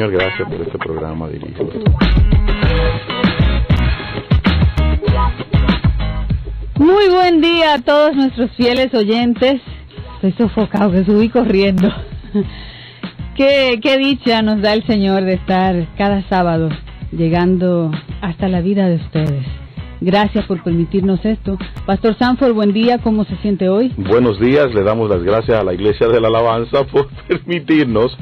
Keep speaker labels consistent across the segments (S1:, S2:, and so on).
S1: Señor, gracias por este programa, dirijo.
S2: Muy buen día a todos nuestros fieles oyentes. Estoy sofocado, que subí corriendo. Qué dicha nos da el Señor de estar cada sábado llegando hasta la vida de ustedes. Gracias por permitirnos esto. Pastor Sanford, buen día, ¿cómo se siente hoy?
S1: Buenos días, le damos las gracias a la Iglesia de la Alabanza por permitirnos.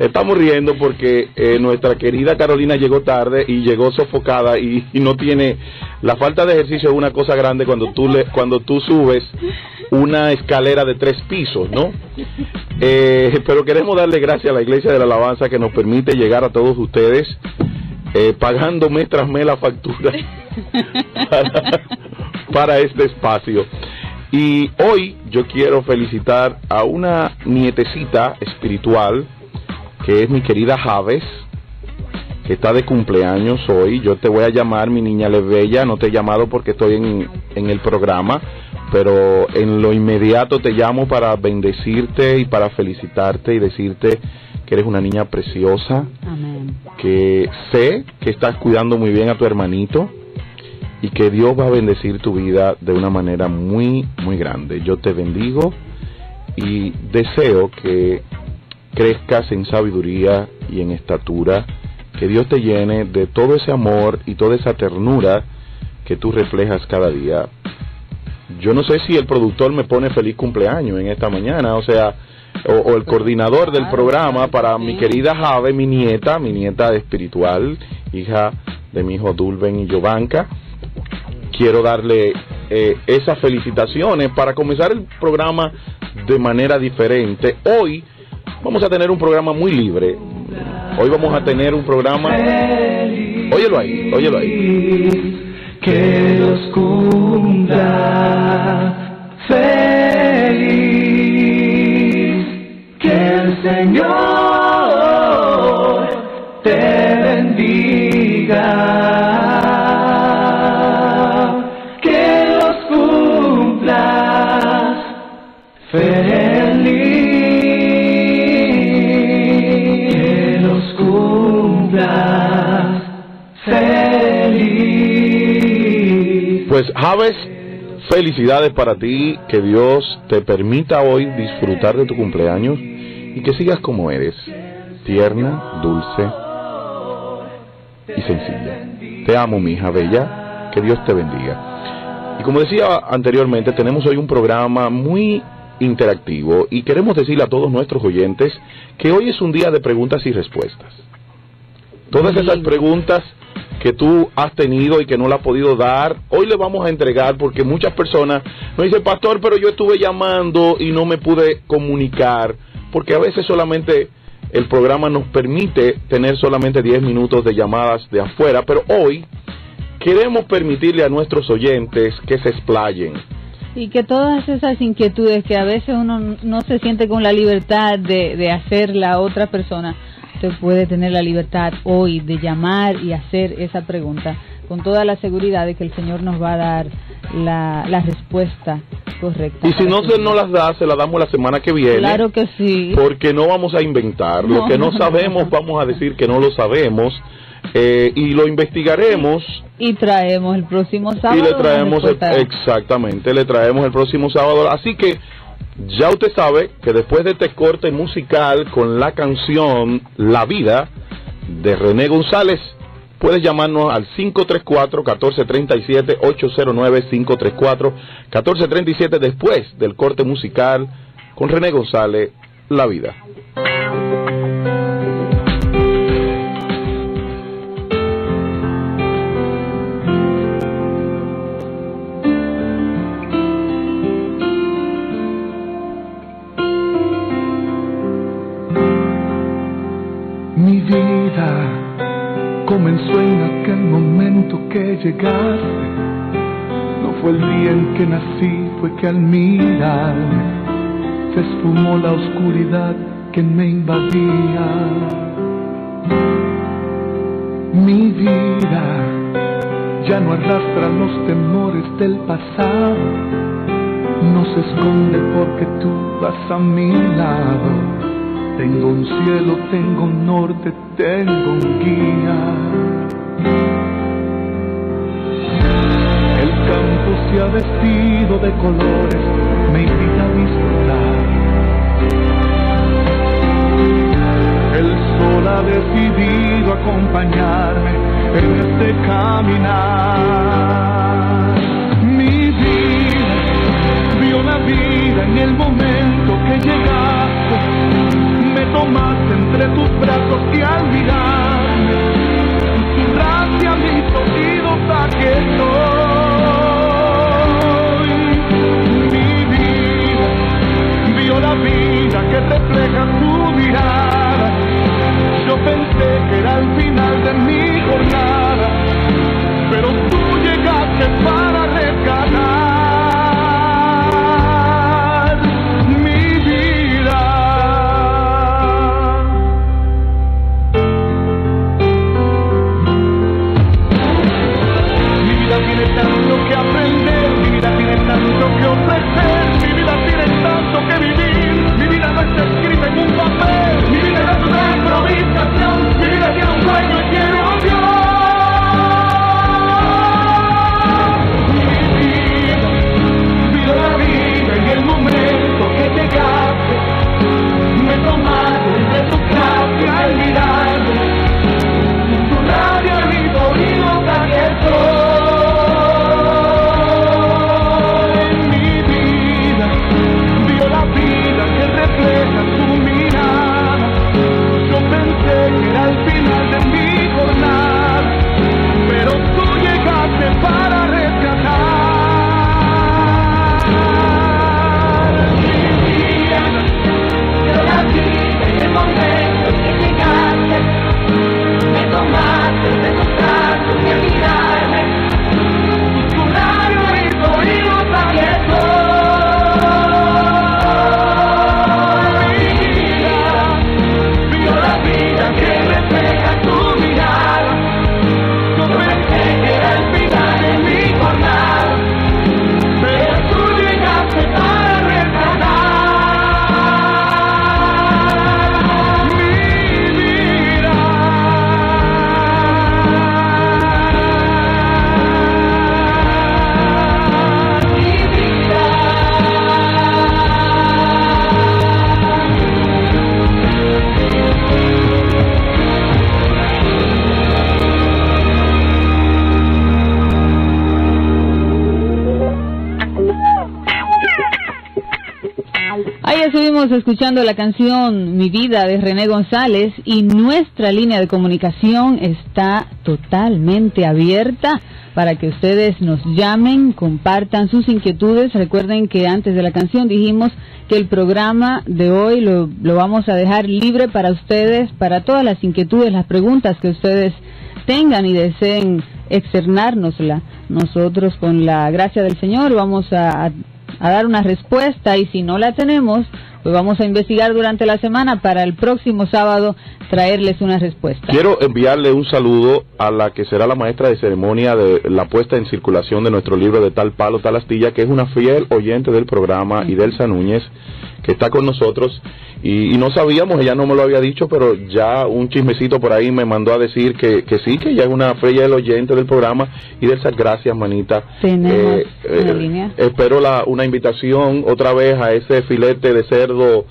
S1: Estamos riendo porque nuestra querida Carolina llegó tarde y llegó sofocada y no tiene... La falta de ejercicio es una cosa grande cuando tú subes una escalera de 3 pisos, ¿no? Pero queremos darle gracias a la Iglesia de la Alabanza que nos permite llegar a todos ustedes pagando mes tras mes la factura para este espacio. Y hoy yo quiero felicitar a una nietecita espiritual que es mi querida Javes, que está de cumpleaños hoy. Yo te voy a llamar mi niña bella, no te he llamado porque estoy en el programa, pero en lo inmediato te llamo para bendecirte y para felicitarte y decirte que eres una niña preciosa.
S2: Amén.
S1: Que sé que estás cuidando muy bien a tu hermanito y que Dios va a bendecir tu vida de una manera muy, muy grande. Yo te bendigo y deseo que crezcas en sabiduría y en estatura, que Dios te llene de todo ese amor y toda esa ternura que tú reflejas cada día. Yo no sé si el productor me pone feliz cumpleaños en esta mañana, o sea, o el coordinador del programa para mi querida Jave, mi nieta espiritual, hija de mi hijo Dulben y Jovanka. Quiero darle esas felicitaciones para comenzar el programa de manera diferente. Hoy vamos a tener un programa muy libre. Hoy vamos a tener un programa... Óyelo ahí.
S3: Que los cumpla feliz, que el Señor te bendiga, que los cumplas feliz, que los cumplas feliz.
S1: Pues Javes, felicidades para ti, que Dios te permita hoy disfrutar de tu cumpleaños y que sigas como eres, tierna, dulce y sencilla. Te amo, mi hija bella, que Dios te bendiga. Y como decía anteriormente, tenemos hoy un programa muy interactivo y queremos decirle a todos nuestros oyentes que hoy es un día de preguntas y respuestas. Todas esas preguntas que tú has tenido y que no la has podido dar, hoy le vamos a entregar, porque muchas personas nos dicen: pastor, pero yo estuve llamando y no me pude comunicar, porque a veces solamente el programa nos permite tener solamente 10 minutos de llamadas de afuera, pero hoy queremos permitirle a nuestros oyentes que se explayen.
S2: Y que todas esas inquietudes que a veces uno no se siente con la libertad de hacer la otra persona, usted puede tener la libertad hoy de llamar y hacer esa pregunta con toda la seguridad de que el Señor nos va a dar la respuesta correcta.
S1: Y si no se nos las da, se la damos la semana que viene.
S2: Claro que sí.
S1: Porque no vamos a inventar. Lo que no sabemos, vamos a decir que no lo sabemos. Y lo investigaremos.
S2: Y traemos el próximo sábado.
S1: Y le traemos, exactamente, le traemos el próximo sábado. Así que ya usted sabe que después de este corte musical con la canción La Vida de René González, puedes llamarnos al 534-1437, 809-534-1437 después del corte musical con René González, La Vida.
S3: Mi vida comenzó en aquel momento que llegaste. No fue el día en que nací, fue que al mirar se esfumó la oscuridad que me invadía. Mi vida ya no arrastra los temores del pasado, no se esconde porque tú vas a mi lado. Tengo un cielo, tengo un norte, tengo un guía. El campo se ha vestido de colores, me invita a disfrutar. El sol ha decidido acompañarme en este caminar. Mi vida vio la vida en el momento que llegaste. Me tomaste entre tus brazos y al mirarme susurraste a mis oídos, aquí estoy. Mi vida vio la vida que refleja tu mirada. Yo pensé que era el final de mi jornada, pero tú llegaste para rescatar mi vida. Mi vida tiene tanto que aprender, mi vida tiene tanto que ofrecer, mi vida tiene tanto que vivir, mi vida no está escrita en un papel, mi vida no es una improvisación, mi vida tiene un sueño y tiene un Dios. Mi vida vio la vida en el momento que llegaste, me tomaste entre tus brazos y al mirarme susurraste a mis oídos, aquí estoy. Mi vida vio la vida que refleja tu mirada. Yo pensé que era el final de mi jornada, pero tú llegaste para rescatar mi vida. Vio la vida en el momento que llegaste, me tomaste de tus brazos y al mirarme susurraste a mis oídos, aquí estoy. Que refleja tu mirada. Yo pensé que era el final de mi jornada, pero tú llegaste para rescatar mi vida. Mi vida.
S2: Ahí estuvimos escuchando la canción Mi Vida de René González y nuestra línea de comunicación está totalmente abierta para que ustedes nos llamen, compartan sus inquietudes. Recuerden que antes de la canción dijimos que el programa de hoy lo vamos a dejar libre para ustedes, para todas las inquietudes, las preguntas que ustedes tengan y deseen externárnosla. Nosotros, con la gracia del Señor, vamos a dar una respuesta, y si no la tenemos, pues vamos a investigar durante la semana para el próximo sábado traerles una respuesta.
S1: Quiero enviarle un saludo a la que será la maestra de ceremonia de la puesta en circulación de nuestro libro de Tal Palo, Tal Astilla, que es una fiel oyente del programa, Idelsa Núñez, que está con nosotros, y no sabíamos, ella no me lo había dicho, pero ya un chismecito por ahí me mandó a decir que sí, que ya es una fiel oyente del programa. Idelsa, gracias, manita.
S2: Tenemos una línea.
S1: Espero una invitación otra vez a ese filete de cerdo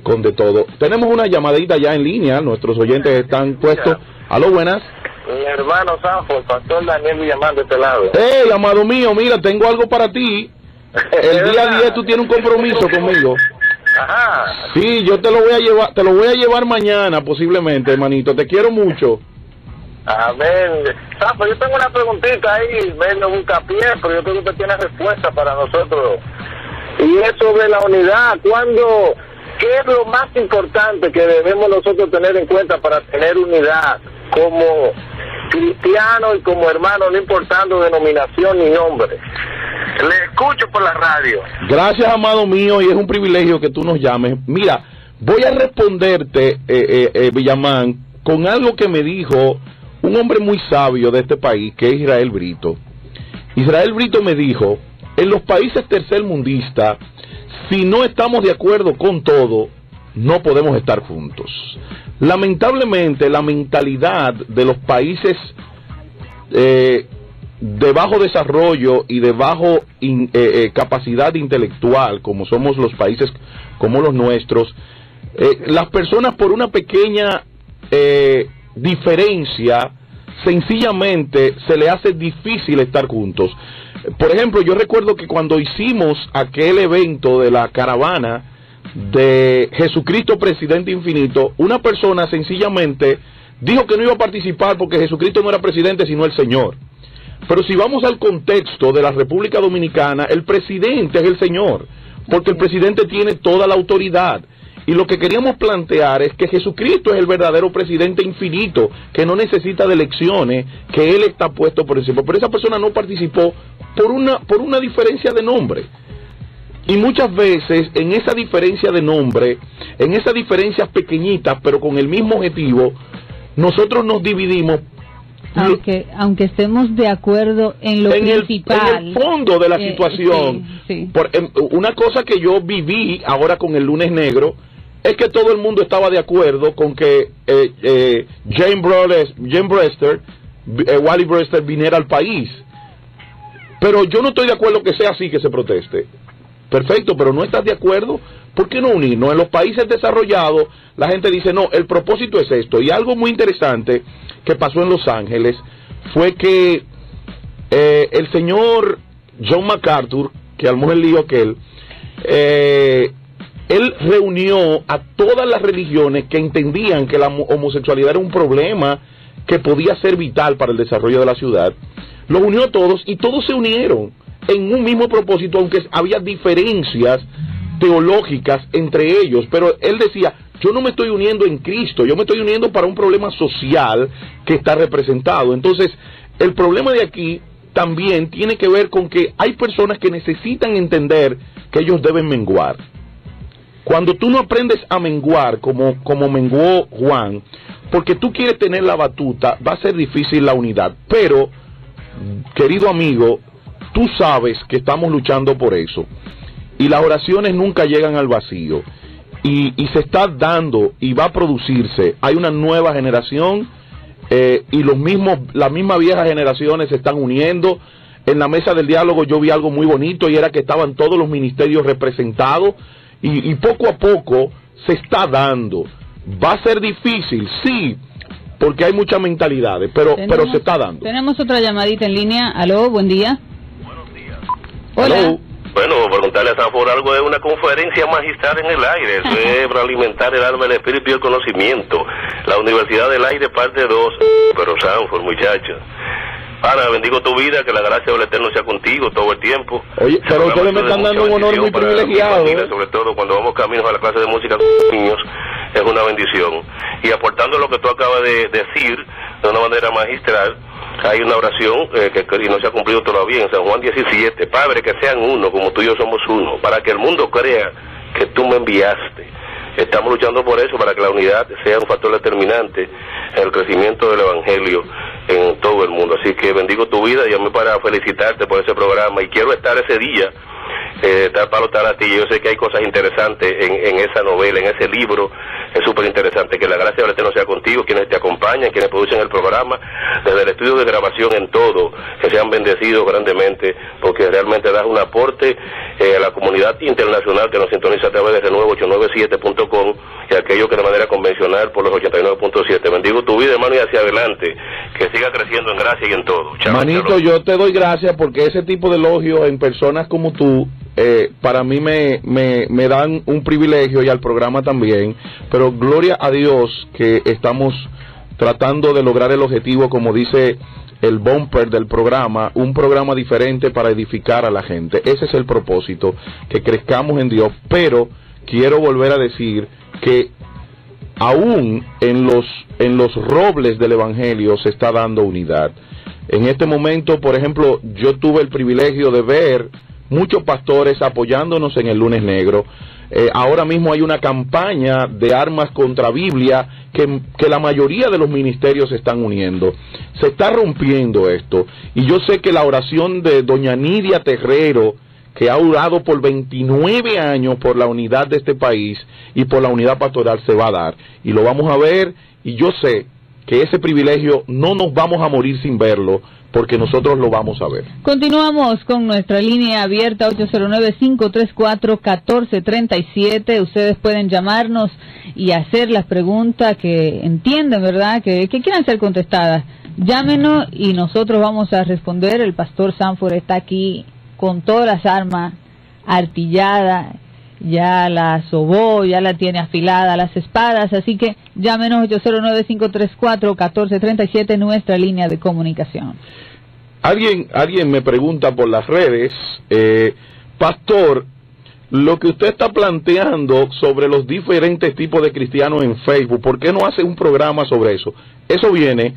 S1: con de todo. Tenemos una llamadita ya en línea, nuestros oyentes están puestos. Aló, buenas.
S4: Mi hermano Sanford, el pastor Daniel Villamán de este lado.
S1: Hey, amado mío, mira, tengo algo para ti. El día 10 tú tienes un compromiso conmigo.
S4: Ajá.
S1: Sí, yo te lo voy a llevar mañana posiblemente, hermanito. Te quiero mucho.
S4: Amén. Sanford, yo tengo una preguntita ahí, medio buscapié, pero yo creo que usted tiene respuesta para nosotros. Y es sobre la unidad. ¿Qué es lo más importante que debemos nosotros tener en cuenta para tener unidad como cristianos y como hermanos, no importando denominación ni nombre? Le escucho por la radio.
S1: Gracias, amado mío, y es un privilegio que tú nos llames. Mira, voy a responderte, Villamán, con algo que me dijo un hombre muy sabio de este país, que es Israel Brito. Israel Brito me dijo, en los países tercermundistas, si no estamos de acuerdo con todo, no podemos estar juntos. Lamentablemente, la mentalidad de los países de bajo desarrollo y de bajo capacidad intelectual, como somos los países como los nuestros, las personas por una pequeña diferencia, sencillamente se le hace difícil estar juntos. Por ejemplo, yo recuerdo que cuando hicimos aquel evento de la caravana de Jesucristo Presidente Infinito, una persona sencillamente dijo que no iba a participar porque Jesucristo no era presidente sino el Señor. Pero si vamos al contexto de la República Dominicana, el presidente es el Señor, porque el presidente tiene toda la autoridad. Y lo que queríamos plantear es que Jesucristo es el verdadero presidente infinito, que no necesita de elecciones, que Él está puesto por encima. Pero esa persona no participó por una diferencia de nombre. Y muchas veces en esa diferencia de nombre, en esas diferencias pequeñitas, pero con el mismo objetivo, nosotros nos dividimos.
S2: Aunque estemos de acuerdo en lo principal,
S1: en el fondo de la situación.
S2: Sí.
S1: Una cosa que yo viví ahora con el Lunes Negro es que todo el mundo estaba de acuerdo con que Wally Brewster viniera al país. Pero yo no estoy de acuerdo que sea así que se proteste. Perfecto, pero no estás de acuerdo, ¿por qué no unirnos? En los países desarrollados, la gente dice, no, el propósito es esto. Y algo muy interesante que pasó en Los Ángeles fue que el señor John MacArthur, que armó el lío aquel, él reunió a todas las religiones que entendían que la homosexualidad era un problema que podía ser vital para el desarrollo de la ciudad. Los unió a todos y todos se unieron en un mismo propósito, aunque había diferencias teológicas entre ellos, pero él decía, yo no me estoy uniendo en Cristo, yo me estoy uniendo para un problema social que está representado. Entonces, el problema de aquí también tiene que ver con que hay personas que necesitan entender que ellos deben menguar. Cuando tú no aprendes a menguar como menguó Juan, porque tú quieres tener la batuta, va a ser difícil la unidad, pero, querido amigo, tú sabes que estamos luchando por eso, y las oraciones nunca llegan al vacío, y se está dando, y va a producirse, hay una nueva generación, y las mismas viejas generaciones se están uniendo. En la mesa del diálogo yo vi algo muy bonito, y era que estaban todos los ministerios representados, y poco a poco se está dando. Va a ser difícil, sí, porque hay muchas mentalidades, pero se está dando.
S2: Tenemos otra llamadita en línea. Aló, buen día.
S5: Buenos días.
S2: Hola.
S1: Hello.
S5: Bueno, preguntarle a Sanford algo de una conferencia magistral en el aire. Eso es para alimentar el alma, el espíritu y el conocimiento. La Universidad del Aire, parte 2. Pero Sanford, muchachos. Para, bendigo tu vida, que la gracia del Eterno sea contigo todo el tiempo.
S1: Oye, pero ustedes me están dando un honor muy privilegiado.
S5: Sobre todo cuando vamos caminos a la clase de música con los niños, es una bendición. Y aportando lo que tú acabas de decir, de una manera magistral, hay una oración que no se ha cumplido todavía en San Juan 17. Padre, que sean uno, como tú y yo somos uno, para que el mundo crea que tú me enviaste. Estamos luchando por eso, para que la unidad sea un factor determinante en el crecimiento del Evangelio en todo el mundo. Así que bendigo tu vida, y a mí para felicitarte por ese programa, y quiero estar ese día, tal palo tal a ti. Yo sé que hay cosas interesantes en esa novela, en ese libro, es súper interesante. Que la gracia del Eterno sea contigo, quienes te acompañan, quienes producen el programa, desde el estudio de grabación en todo, que sean bendecidos grandemente, porque realmente das un aporte a la comunidad internacional que nos sintoniza a través de renuevo897.com y aquello que de manera convencional por los 89.7. Bendigo tu vida, hermano, y hacia adelante, que siga creciendo en gracia y en todo. Chao,
S1: Manito,
S5: chao.
S1: yo te doy gracias porque ese tipo de elogios en personas como tú, para mí me dan un privilegio, y al programa también, pero gloria a Dios que estamos tratando de lograr el objetivo, como dice el bumper del programa, un programa diferente para edificar a la gente. Ese es el propósito, que crezcamos en Dios. Pero quiero volver a decir que aún en los robles del Evangelio se está dando unidad. En este momento, por ejemplo, yo tuve el privilegio de ver muchos pastores apoyándonos en el Lunes Negro. Ahora mismo hay una campaña de armas contra Biblia que la mayoría de los ministerios se están uniendo. Se está rompiendo esto. Y yo sé que la oración de doña Nidia Terrero, que ha orado por 29 años por la unidad de este país y por la unidad pastoral se va a dar. Y lo vamos a ver, y yo sé que ese privilegio no nos vamos a morir sin verlo, porque nosotros lo vamos a ver.
S2: Continuamos con nuestra línea abierta 809-534-1437. Ustedes pueden llamarnos y hacer las preguntas que entienden, ¿verdad? Que quieran ser contestadas. Llámenos y nosotros vamos a responder. El pastor Sanford está aquí con todas las armas artilladas, ya la sobó, ya la tiene afilada las espadas, así que llámenos 809-534-1437, nuestra línea de comunicación.
S1: Alguien me pregunta por las redes, pastor, lo que usted está planteando sobre los diferentes tipos de cristianos en Facebook, ¿por qué no hace un programa sobre eso? Eso viene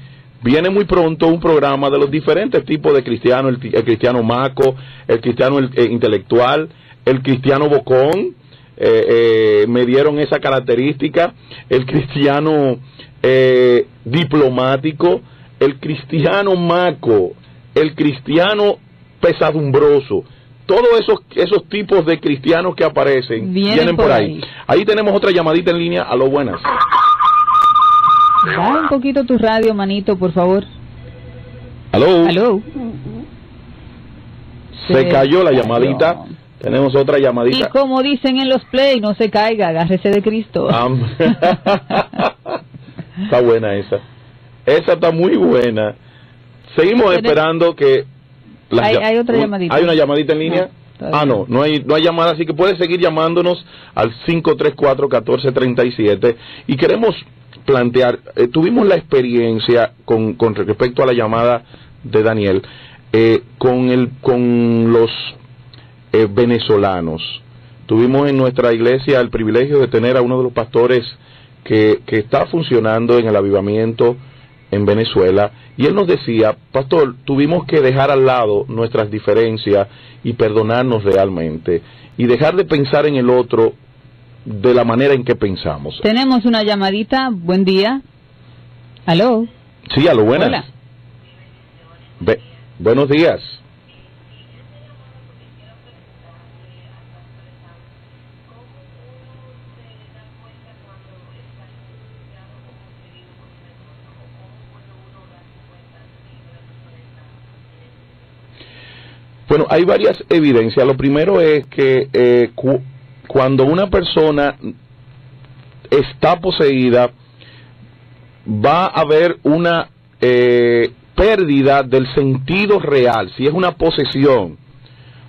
S1: muy pronto, un programa de los diferentes tipos de cristianos, el cristiano maco, el cristiano intelectual, el cristiano bocón, me dieron esa característica, el cristiano diplomático, el cristiano maco, el cristiano pesadumbroso. Todos esos tipos de cristianos que aparecen vienen por ahí. Ahí tenemos otra llamadita en línea. Aló, buenas.
S2: Baja un poquito tu radio, manito, por favor.
S1: Aló.
S2: Aló.
S1: Se cayó la llamadita. Tenemos otra llamadita.
S2: Y como dicen en los play, no se caiga, agárrese de Cristo.
S1: Está buena esa. Esa está muy buena. Seguimos esperando que...
S2: Hay otra llamadita.
S1: ¿Hay una llamadita en línea? No hay llamada, así que puedes seguir llamándonos al 534-1437. Y queremos plantear, tuvimos la experiencia con respecto a la llamada de Daniel, con los venezolanos. Tuvimos en nuestra iglesia el privilegio de tener a uno de los pastores que está funcionando en el avivamiento en Venezuela, y él nos decía, pastor, tuvimos que dejar al lado nuestras diferencias y perdonarnos realmente, y dejar de pensar en el otro de la manera en que pensamos.
S2: Tenemos una llamadita, buen día. ¿Aló?
S1: Sí, aló, buenas.
S2: Hola.
S1: Buenos días. Bueno, hay varias evidencias. Lo primero es que cuando una persona está poseída, va a haber una pérdida del sentido real, si es una posesión.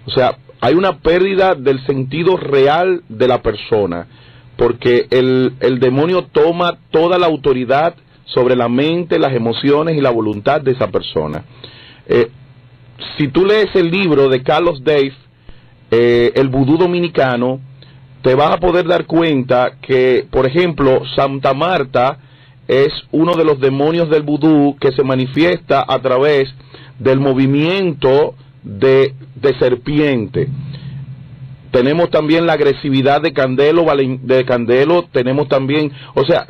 S1: O sea, hay una pérdida del sentido real de la persona, porque el demonio toma toda la autoridad sobre la mente, las emociones y la voluntad de esa persona. Si tú lees el libro de Carlos Dave, El Vudú Dominicano, te vas a poder dar cuenta que, por ejemplo, Santa Marta es uno de los demonios del vudú que se manifiesta a través del movimiento de serpiente. Tenemos también la agresividad de Candelo, tenemos también, o sea,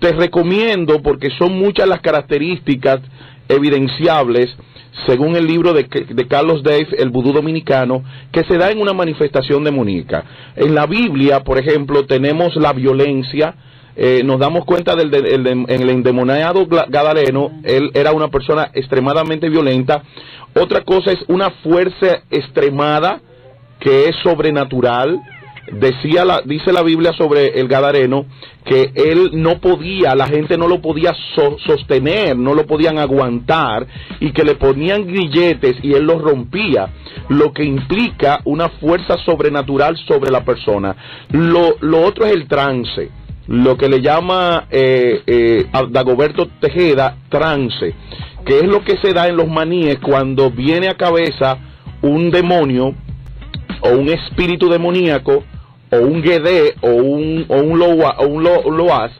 S1: te recomiendo, porque son muchas las características evidenciables, según el libro de Carlos Dave, El Vudú Dominicano, que se da en una manifestación demoníaca. En la Biblia, por ejemplo, tenemos la violencia. Nos damos cuenta en el endemoniado Gadareno, él era una persona extremadamente violenta. Otra cosa es una fuerza extremada que es sobrenatural. Dice la Biblia sobre el Gadareno que él no podía, la gente no lo podía sostener, no lo podían aguantar, y que le ponían grilletes y él los rompía, lo que implica una fuerza sobrenatural sobre la persona. Lo otro es el trance, lo que le llama Dagoberto Tejeda trance, que es lo que se da en los maníes cuando viene a cabeza un demonio o un espíritu demoníaco, o un guedé, o un loaz.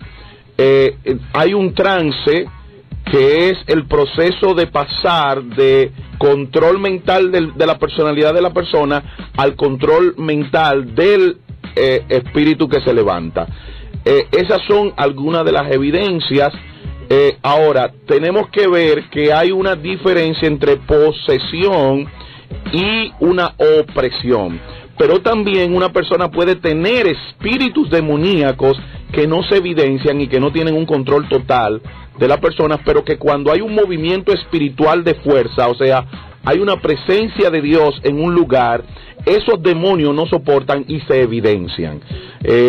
S1: Hay un trance que es el proceso de pasar de control mental de la personalidad de la persona al control mental del espíritu que se levanta. Esas son algunas de las evidencias. Ahora, tenemos que ver que hay una diferencia entre posesión y una opresión. Pero también una persona puede tener espíritus demoníacos que no se evidencian y que no tienen un control total de la persona, pero que cuando hay un movimiento espiritual de fuerza, o sea, hay una presencia de Dios en un lugar, esos demonios no soportan y se evidencian.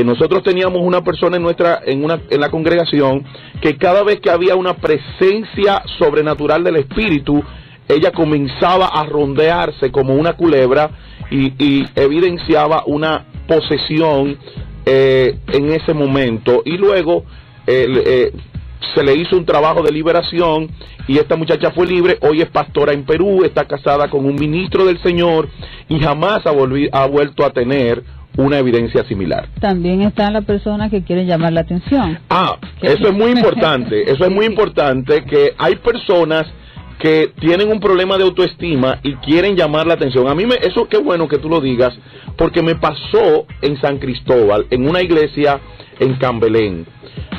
S1: Nosotros teníamos una persona en la congregación que cada vez que había una presencia sobrenatural del espíritu, ella comenzaba a rondearse como una culebra y evidenciaba una posesión en ese momento, y luego se le hizo un trabajo de liberación y esta muchacha fue libre. Hoy es pastora en Perú, está casada con un ministro del Señor y jamás ha vuelto a tener una evidencia similar.
S2: También está la persona que quiere llamar la atención.
S1: Eso es muy importante. Eso es muy importante, que hay personas que tienen un problema de autoestima y quieren llamar la atención. A mí eso qué bueno que tú lo digas, porque me pasó en San Cristóbal, en una iglesia en Cambelén.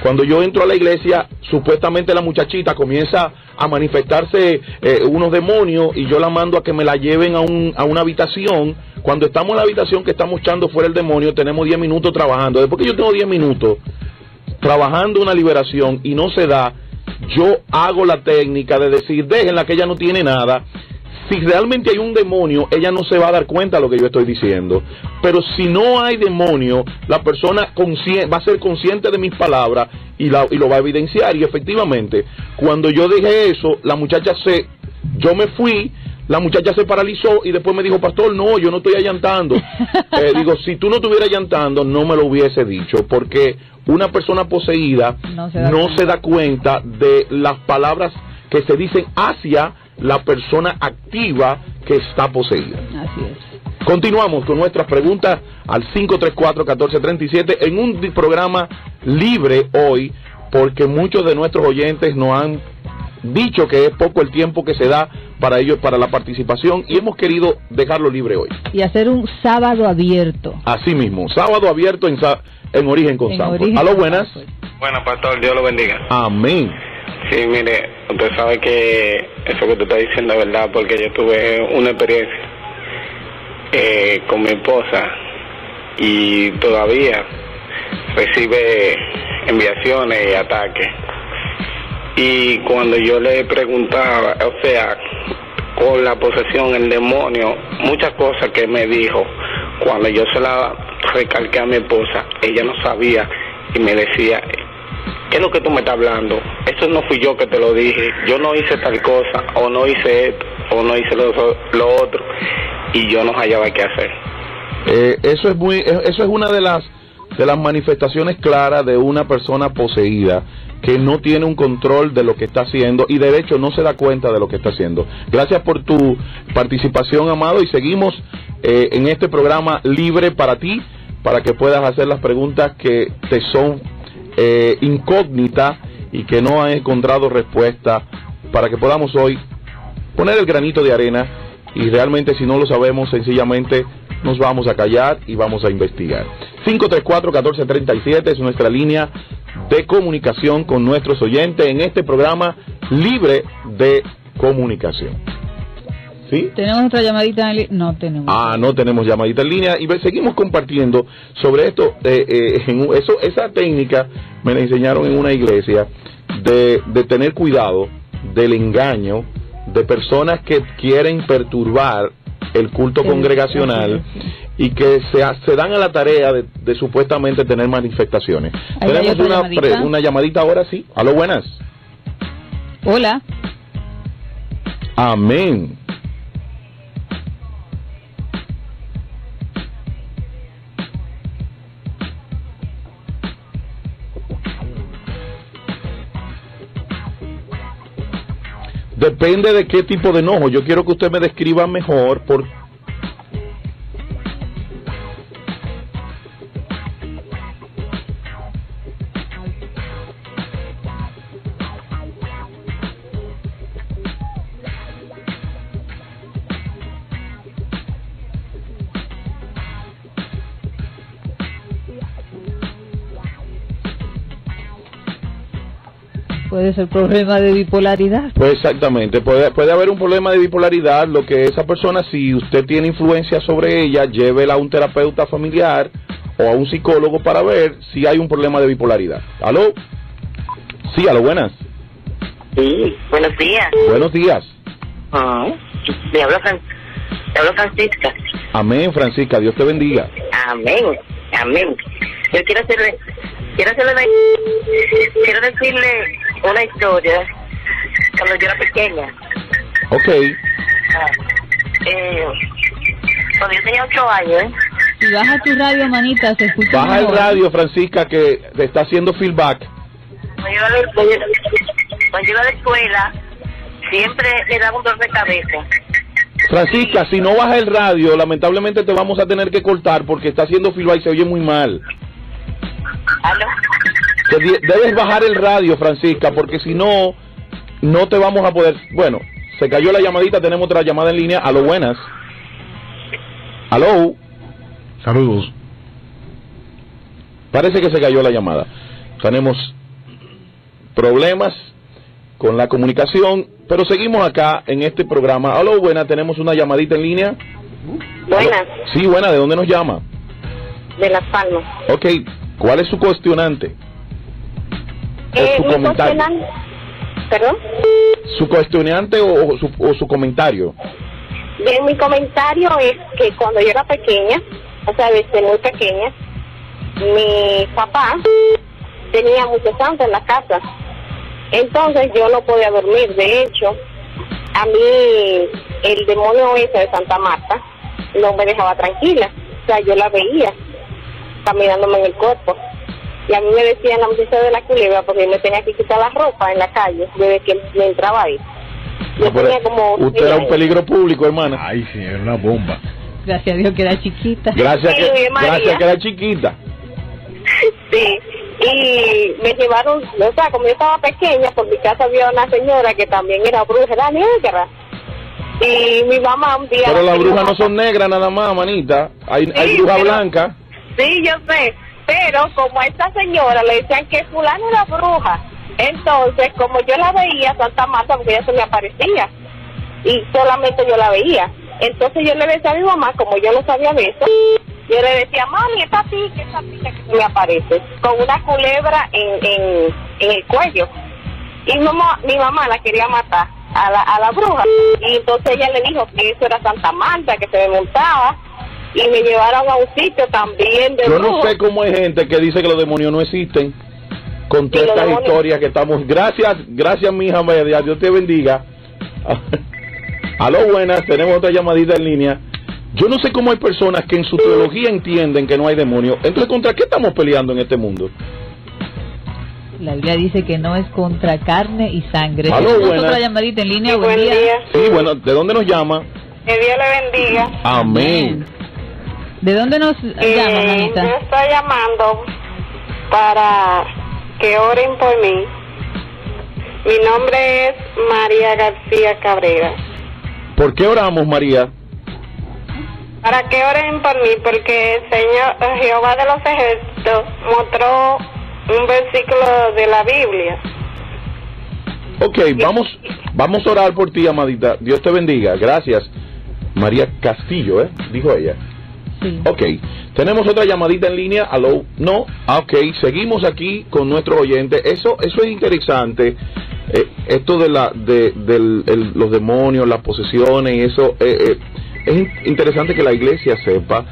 S1: Cuando yo entro a la iglesia, supuestamente la muchachita comienza a manifestarse unos demonios, y yo la mando a que me la lleven a una habitación. Cuando estamos en la habitación que estamos echando fuera el demonio, tenemos 10 minutos trabajando. Después que yo tengo 10 minutos trabajando una liberación y no se da, yo hago la técnica de decir, déjenla, que ella no tiene nada. Si realmente hay un demonio, ella no se va a dar cuenta de lo que yo estoy diciendo. Pero si no hay demonio, la persona va a ser consciente de mis palabras y lo va a evidenciar. Y efectivamente, cuando yo dije eso, yo me fui, la muchacha se paralizó y después me dijo, pastor, no, yo no estoy allantando. Digo, si tú no estuvieras allantando, no me lo hubiese dicho, porque una persona poseída no se da cuenta de las palabras que se dicen hacia la persona activa que está poseída. Así es. Continuamos con nuestras preguntas al 534-1437 en un programa libre hoy, porque muchos de nuestros oyentes nos han dicho que es poco el tiempo que se da para ellos, para la participación, y hemos querido dejarlo libre hoy.
S2: Y hacer un sábado abierto.
S1: Así mismo, sábado abierto en Origen con Sanford. Aló, buenas.
S6: Buenas, pastor, Dios lo bendiga.
S1: Amén.
S6: Sí, mire, usted sabe que eso que usted está diciendo es verdad, porque yo tuve una experiencia con mi esposa y todavía recibe enviaciones y ataques. Y cuando yo le preguntaba, o sea, con la posesión, el demonio, muchas cosas que me dijo, cuando yo se la recalqué a mi esposa, ella no sabía y me decía, ¿qué es lo que tú me estás hablando? Eso no fui yo que te lo dije, yo no hice tal cosa, o no hice esto, o no hice lo otro, y yo no hallaba qué hacer.
S1: Eso es una de las manifestaciones claras de una persona poseída, que no tiene un control de lo que está haciendo y de hecho no se da cuenta de lo que está haciendo. Gracias por tu participación, amado, y seguimos en este programa libre para ti, para que puedas hacer las preguntas que te son incógnitas y que no han encontrado respuesta, para que podamos hoy poner el granito de arena, y realmente si no lo sabemos, sencillamente nos vamos a callar y vamos a investigar. 534-1437 es nuestra línea de comunicación con nuestros oyentes en este programa libre de comunicación. ¿Sí?
S2: ¿Tenemos otra llamadita en línea? No tenemos.
S1: No tenemos llamadita en línea, y seguimos compartiendo sobre esto. Esa técnica me la enseñaron en una iglesia, de tener cuidado del engaño de personas que quieren perturbar el culto congregacional y que se dan a la tarea de supuestamente tener manifestaciones. Tenemos una llamadita ahora, sí. Aló, buenas.
S2: Hola.
S1: Amén. Depende de qué tipo de enojo. Yo quiero que usted me describa mejor por...
S2: Puede ser problema de bipolaridad.
S1: Pues exactamente, puede haber un problema de bipolaridad, lo que esa persona, si usted tiene influencia sobre ella, llévela a un terapeuta familiar o a un psicólogo para ver si hay un problema de bipolaridad. ¿Aló? Sí, aló, buenas.
S7: Sí, buenos días.
S1: Buenos días.
S7: Le hablo Francisca.
S1: Amén, Francisca, Dios te bendiga.
S7: Amén, amén. Yo quiero decirle una historia cuando yo era pequeña.
S1: Ok.
S7: Cuando yo tenía 8 años.
S2: Si baja tu radio, manita, se escucha
S1: Baja
S2: mejor.
S1: el radio, Francisca, que te está haciendo feedback.
S7: Cuando yo iba a la escuela, siempre le daba un dolor de cabeza.
S1: Francisca, si no baja el radio, lamentablemente te vamos a tener que cortar porque está haciendo feedback y se oye muy mal.
S7: ¿Aló?
S1: Debes bajar el radio, Francisca, porque si no, no te vamos a poder... Bueno, se cayó la llamadita, tenemos otra llamada en línea. Aló, buenas. Aló.
S8: Saludos.
S1: Parece que se cayó la llamada. Tenemos problemas con la comunicación, pero seguimos acá en este programa. Aló, buenas, tenemos una llamadita en línea.
S7: Buenas.
S1: Sí, buena, ¿de dónde nos llama?
S7: De Las Palmas.
S1: Ok, ¿cuál es su cuestionante? ¿O su comentario?
S7: ¿Perdón?
S1: ¿Su cuestionante o su comentario?
S7: Bien, mi comentario es que cuando yo era pequeña, o sea, desde muy pequeña, mi papá tenía muchos santos en la casa. Entonces yo no podía dormir. De hecho, a mí el demonio ese de Santa Marta no me dejaba tranquila. O sea, yo la veía caminándome en el cuerpo. Y a mí me decían la muchacha de la culebra porque me tenía que quitar la ropa en la calle desde que me entraba ahí. Yo tenía como...
S1: Usted era un peligro público, hermana.
S8: Ay, sí, era una bomba.
S2: Gracias a Dios que era chiquita.
S1: Gracias,
S7: Sí,
S1: gracias que era chiquita.
S7: Sí, y me llevaron, o sea, como yo estaba pequeña, por mi casa había una señora que también era bruja, era negra. Y mi mamá un día...
S1: Pero las brujas no son negras nada más, manita. Hay bruja blanca.
S7: Sí, yo sé, pero como a esta señora le decían que fulana era bruja, entonces como yo la veía Santa Marta, porque ella se me aparecía, y solamente yo la veía, entonces yo le decía a mi mamá, como yo no sabía de eso, yo le decía, mami, esta pica que se me aparece, con una culebra en el cuello, y mi mamá la quería matar a la bruja, y entonces ella le dijo que eso era Santa Marta, que se me montaba, y me llevaron a un sitio también de
S1: Yo no
S7: brujos.
S1: sé cómo hay gente que dice que los demonios no existen con todas
S7: los
S1: estas
S7: demonios.
S1: historias que estamos. Gracias, mija María, Dios te bendiga. Aló, buenas, tenemos otra llamadita en línea. Yo no sé cómo hay personas que en su teología entienden que no hay demonios. Entonces, ¿contra qué estamos peleando en este mundo?
S2: La Biblia dice que no es contra carne y sangre.
S1: Aló,
S2: Tenemos
S1: buenas.
S2: otra llamadita en línea.
S7: Sí,
S2: buen día.
S1: Sí, bueno, ¿de dónde nos llama?
S7: Que Dios le bendiga.
S1: Amén.
S2: ¿De dónde nos llama, manita?
S7: Yo estoy llamando para que oren por mí. Mi nombre es María García Cabrera.
S1: ¿Por qué oramos, María?
S7: Para que oren por mí, porque el Señor, Jehová de los ejércitos, mostró un versículo de la Biblia.
S1: Ok, vamos a orar por ti, amadita. Dios te bendiga. Gracias. María Castillo, dijo ella.
S2: Sí.
S1: Ok, tenemos otra llamadita en línea. ¿Aló? No. Ok, seguimos aquí con nuestro oyente. Eso es interesante. Esto de los demonios, las posesiones, eso es interesante que la iglesia sepa.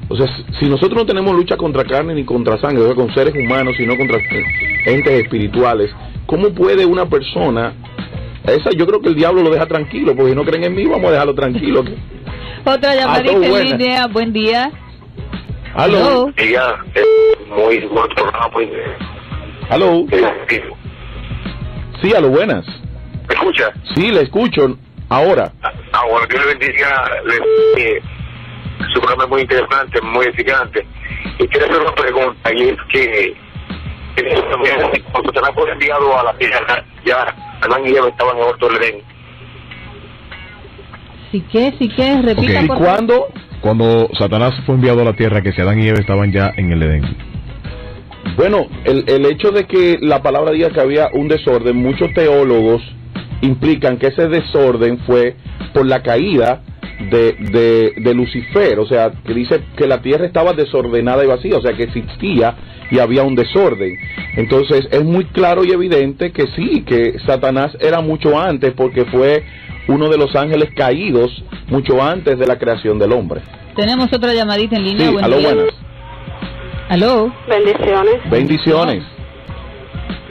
S1: O sea, si nosotros no tenemos lucha contra carne ni contra sangre, o sea, con seres humanos, sino contra entes espirituales, ¿cómo puede una persona... yo creo que el diablo lo deja tranquilo, porque si no creen en mí, vamos a dejarlo tranquilo.
S2: Otra llamadita en línea. Buen día.
S1: Aló.
S5: Ella muy buen programa, pues.
S1: Aló. Sí, aló, buenas.
S5: ¿Me escucha?
S1: Sí, le escucho ahora.
S5: Ahora, Dios le bendiga. Su programa es muy interesante, muy edificante. Y quiero hacer una pregunta, y es que cuando Satanás fue enviado a la tierra, ya Adán y Eva estaban en Orto del Edén.
S2: Sí que, repita.
S8: Okay.
S2: Por
S1: ¿Y cuándo?
S8: Cuando Satanás fue enviado a la tierra, que si Adán y Eva estaban ya en el Edén.
S1: Bueno, el hecho de que la palabra diga que había un desorden, muchos teólogos implican que ese desorden fue por la caída de Lucifer, o sea, que dice que la tierra estaba desordenada y vacía, o sea, que existía y había un desorden. Entonces es muy claro y evidente que sí, que Satanás era mucho antes, porque fue uno de los ángeles caídos mucho antes de la creación del hombre.
S2: Tenemos otra llamadita en línea.
S1: Sí,
S2: Buen
S1: aló,
S2: día.
S1: buenas.
S2: Aló.
S7: Bendiciones.
S1: Bendiciones.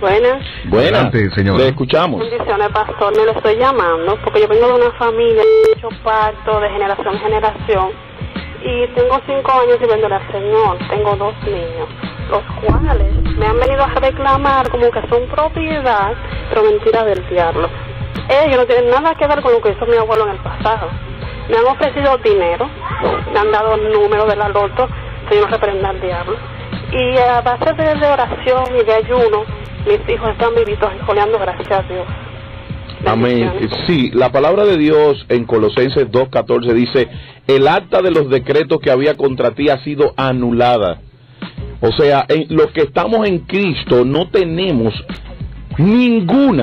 S7: Buenas.
S1: Buenas,
S8: Adelante, señora.
S1: le escuchamos.
S7: Bendiciones, pastor. Me lo estoy llamando porque yo vengo de una familia de mucho parto, de generación en generación. Y tengo 5 años sirviéndole al Señor. Tengo 2 niños, los cuales me han venido a reclamar como que son propiedad, pero mentira del diablo. Ellos no tienen nada que ver con lo que hizo mi abuelo en el pasado. Me han ofrecido dinero, me han dado el número de la loto, Señor, reprenda al diablo. Y a base de oración y de ayuno, mis hijos están vivitos y coleando, gracias a Dios.
S1: Amén. Sí, la palabra de Dios en Colosenses 2:14 dice: el acta de los decretos que había contra ti ha sido anulada. O sea, en los que estamos en Cristo no tenemos ningún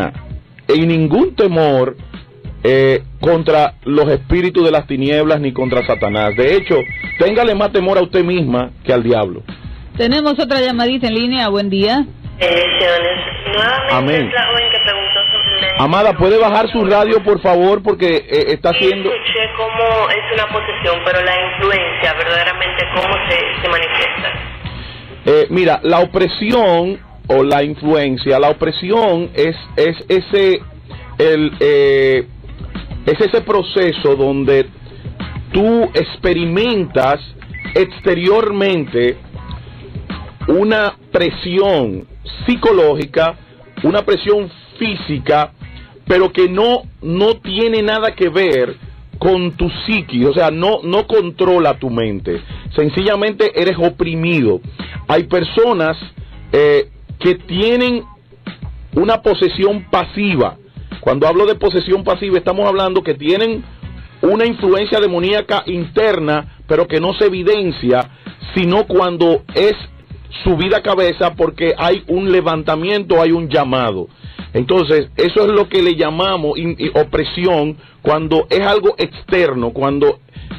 S1: temor contra los espíritus de las tinieblas ni contra Satanás. De hecho, téngale más temor a usted misma que al diablo.
S2: Tenemos otra llamadita en línea. Buen día.
S9: Bendiciones. Nuevamente
S1: Amén.
S9: es la joven que preguntó sobre la...
S1: Amada, ¿puede bajar su radio, por favor? Porque está haciendo...
S9: Escuché cómo es una posesión, pero la influencia, verdaderamente, ¿cómo se manifiesta?
S1: Mira, la opresión o la influencia, la opresión es ese proceso donde tú experimentas exteriormente una presión psicológica, una presión física, pero que no tiene nada que ver con tu psiquis, o sea, no controla tu mente, sencillamente eres oprimido. Hay personas que tienen una posesión pasiva. Cuando hablo de posesión pasiva, estamos hablando que tienen una influencia demoníaca interna, pero que no se evidencia, sino cuando es subida a cabeza, porque hay un levantamiento, hay un llamado. Entonces, eso es lo que le llamamos opresión, cuando es algo externo, cuando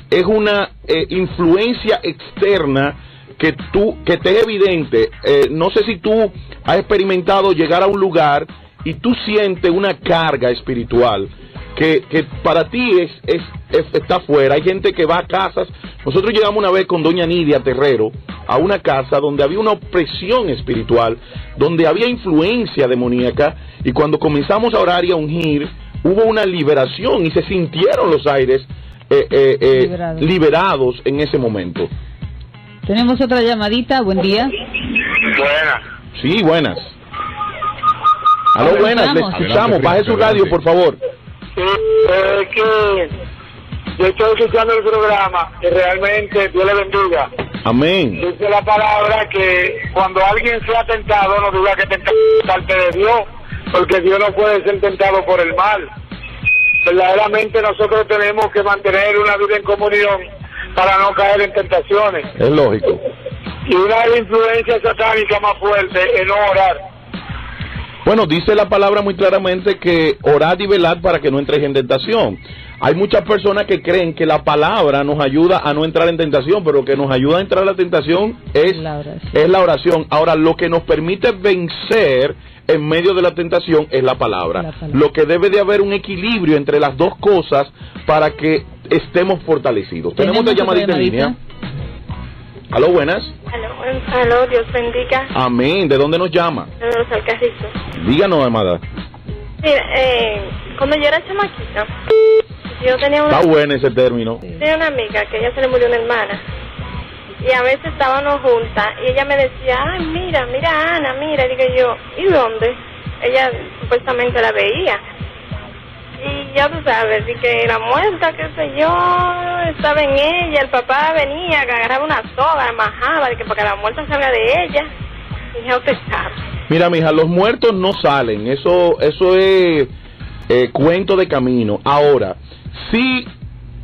S1: es una influencia externa que te es evidente. No sé si tú has experimentado llegar a un lugar y tú sientes una carga espiritual que para ti está afuera. Hay gente que va a casas. Nosotros llegamos una vez con doña Nidia Terrero a una casa donde había una opresión espiritual, donde había influencia demoníaca, y cuando comenzamos a orar y a ungir, hubo una liberación y se sintieron los aires liberados en ese momento.
S2: Tenemos otra llamadita. Buen día.
S4: Buenas.
S1: Sí, buenas. Aló, buenas, le escuchamos. Baje su radio, por favor.
S4: Sí, es que yo estoy escuchando el programa y realmente Dios le bendiga.
S1: Amén.
S4: Dice la palabra que cuando alguien sea tentado, no diga que tentado es parte de Dios, porque Dios no puede ser tentado por el mal. Verdaderamente nosotros tenemos que mantener una vida en comunión para no caer en tentaciones.
S1: Es lógico.
S4: Y una influencia satánica más fuerte es no orar.
S1: Bueno, dice la palabra muy claramente que orad y velad para que no entréis en tentación. Hay muchas personas que creen que la palabra nos ayuda a no entrar en tentación, pero lo que nos ayuda a entrar a la tentación es la oración. Ahora, lo que nos permite vencer en medio de la tentación es la palabra. Lo que debe de haber un equilibrio entre las dos cosas para que estemos fortalecidos. Tenemos otra llamadita en línea. Aló, buenas.
S7: Aló, Dios bendiga.
S1: Amén. ¿De dónde nos llama?
S7: De los Alcarrizos.
S1: Díganos, amada.
S7: Mira, cuando yo era chamaquita, yo tenía
S1: Está bueno ese término.
S7: Tenía una amiga que ella se le murió una hermana. Y a veces estábamos juntas y ella me decía, ay, mira Ana, mira. Y digo yo, ¿y dónde? Ella supuestamente la veía. Y ya tú sabes, y que la muerta, qué sé yo, estaba en ella, el papá venía, que agarraba una soga, majaba, de que para que la muerta salga de ella, y ya usted sabe.
S1: Mira, mija, los muertos no salen, eso es cuento de camino. Ahora, si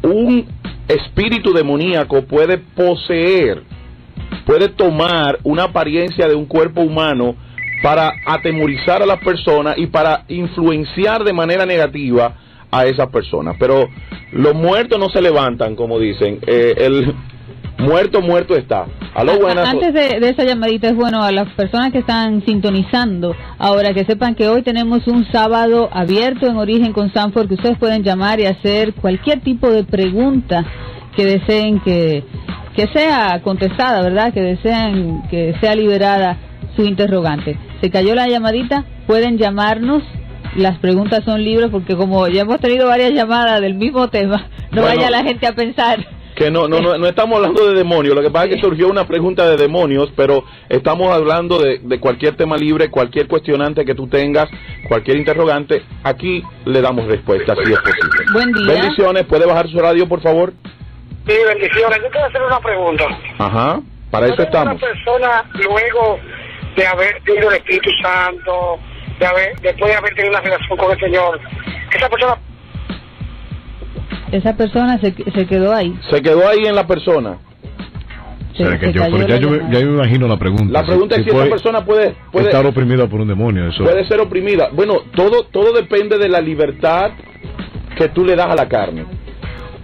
S1: un espíritu demoníaco puede poseer puede tomar una apariencia de un cuerpo humano para atemorizar a las personas y para influenciar de manera negativa a esas personas. Pero los muertos no se levantan, como dicen. El muerto está. Aló, buenas.
S2: Antes de esa llamadita, es bueno a las personas que están sintonizando ahora que sepan que hoy tenemos un sábado abierto en Origen con Sanford, que ustedes pueden llamar y hacer cualquier tipo de pregunta que deseen que sea contestada, ¿verdad? Que deseen que sea liberada su interrogante. Se cayó la llamadita, pueden llamarnos. Las preguntas son libres porque como ya hemos tenido varias llamadas del mismo tema, no vaya la gente a pensar
S1: que no estamos hablando de demonios. Lo que pasa es que surgió una pregunta de demonios, pero estamos hablando de cualquier tema libre, cualquier cuestionante que tú tengas, cualquier interrogante. Aquí le damos respuesta, si es posible.
S2: Buen día.
S1: Bendiciones. ¿Puede bajar su radio, por favor?
S10: Sí, bendiciones. Yo quiero hacer una pregunta.
S1: Ajá, para eso estamos.
S10: Una persona, luego de haber tenido el Espíritu Santo, después de haber tenido una relación con el Señor,
S2: esa persona se quedó ahí.
S1: Se quedó ahí en la persona.
S8: O sea, que ya me imagino la pregunta.
S1: La pregunta es si esa persona puede
S8: estar oprimida por un demonio. Eso
S1: puede ser oprimida. Bueno, todo depende de la libertad que tú le das a la carne.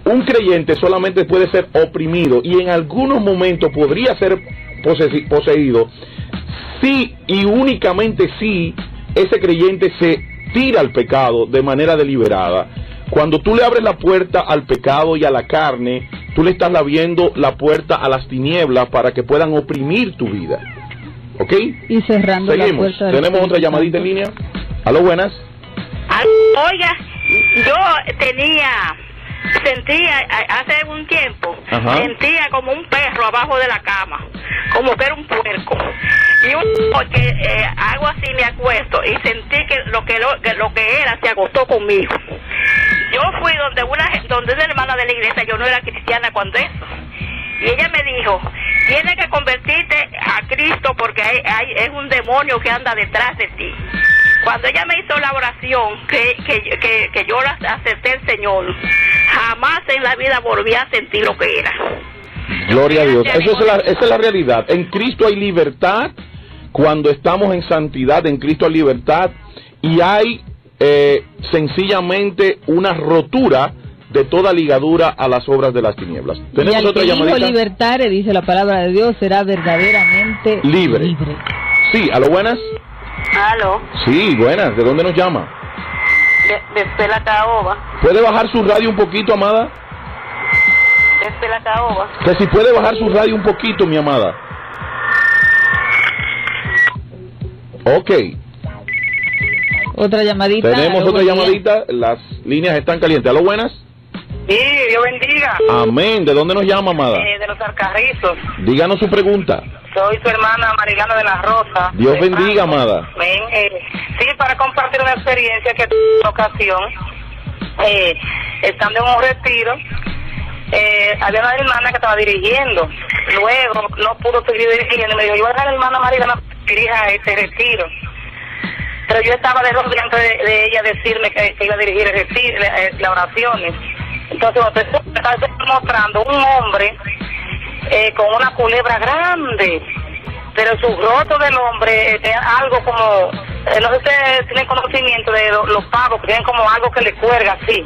S1: Un creyente solamente puede ser oprimido y en algunos momentos podría ser poseído si y únicamente si ese creyente se tira al pecado de manera deliberada. Cuando tú le abres la puerta al pecado y a la carne, tú le estás abriendo la puerta a las tinieblas para que puedan oprimir tu vida. ¿Ok?
S2: Y cerrando
S1: Seguimos.
S2: la puerta.
S1: Tenemos otra llamadita en línea. Aló, buenas.
S11: Oiga, yo sentía hace un tiempo, sentía como un perro abajo de la cama, como que era un puerco. Y porque algo así me acuesto y sentí que lo que era se acostó conmigo. Yo fui donde una hermana de la iglesia, yo no era cristiana cuando eso. Y ella me dijo, tienes que convertirte a Cristo porque es un demonio que anda detrás de ti. Cuando ella me hizo la oración, que yo la acepté al Señor, jamás en la vida volví a sentir lo que era.
S1: Gloria a Dios. Esa es la realidad. En Cristo hay libertad. Cuando estamos en santidad, en Cristo hay libertad. Y hay sencillamente una rotura de toda ligadura a las obras de las tinieblas. Tenemos otra llamadita.
S2: Y al que libertare, dice la palabra de Dios, será verdaderamente libre.
S1: Sí, ¿a lo buenas?
S11: ¿Aló?
S1: Sí, buenas. ¿De dónde nos llama?
S11: Desde la Caoba.
S1: ¿Puede bajar su radio un poquito, amada?
S11: Desde la Caoba.
S1: Que si puede bajar su radio un poquito, mi amada. Ok.
S2: Otra llamadita.
S1: Tenemos otra llamadita. Las líneas están calientes. ¿A lo buenas?
S10: Sí, Dios bendiga.
S1: Amén. ¿De dónde nos llama, amada?
S10: De los Alcarrizos.
S1: Díganos su pregunta.
S10: Soy su hermana Marilana de la Rosa.
S1: Dios bendiga, amada.
S10: Amén. Sí, para compartir una experiencia que tuve en una ocasión, estando en un retiro, había una hermana que estaba dirigiendo. Luego no pudo seguir dirigiendo. Me dijo, yo voy a dejar a la hermana Marilana que dirija este retiro. Pero yo estaba de delante de ella decirme que iba a dirigir el retiro, las oraciones. Entonces me estaba mostrando un hombre con una culebra grande, pero su rostro del hombre es algo como, no sé si ustedes tienen conocimiento de los pavos, que tienen como algo que le cuelga así.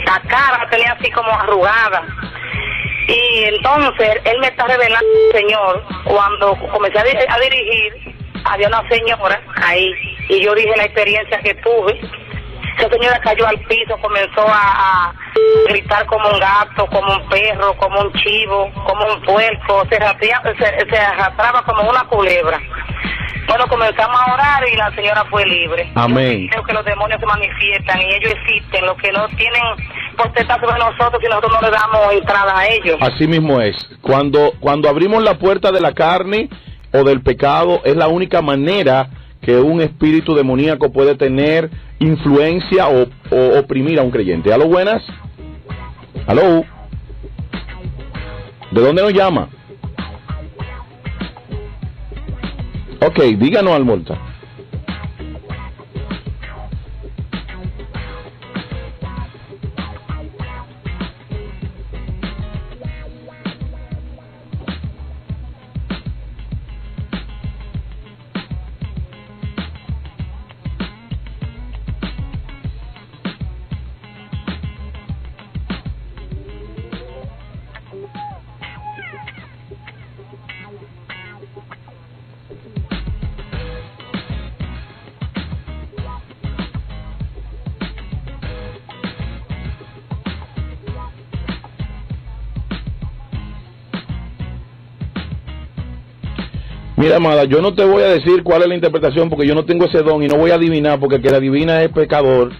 S10: La cara la tenía así como arrugada. Y entonces él me está revelando, Señor, cuando comencé a dirigir, había una señora ahí, y yo dije la experiencia que tuve. Esa señora cayó al piso, comenzó a gritar como un gato, como un perro, como un chivo, como un puerco, se arrastraba como una culebra. Bueno, comenzamos a orar y la señora fue libre.
S1: Amén.
S10: Creo que los demonios se manifiestan y ellos existen, los que no tienen potestad sobre nosotros y nosotros no le damos entrada a ellos.
S1: Así mismo es. Cuando abrimos la puerta de la carne o del pecado, es la única manera que un espíritu demoníaco puede tener influencia o oprimir a un creyente. ¿Aló, buenas? ¿Aló? ¿De dónde nos llama? Ok, díganos, Almolta. Mira, amada, yo no te voy a decir cuál es la interpretación porque yo no tengo ese don y no voy a adivinar porque el que la adivina es pecador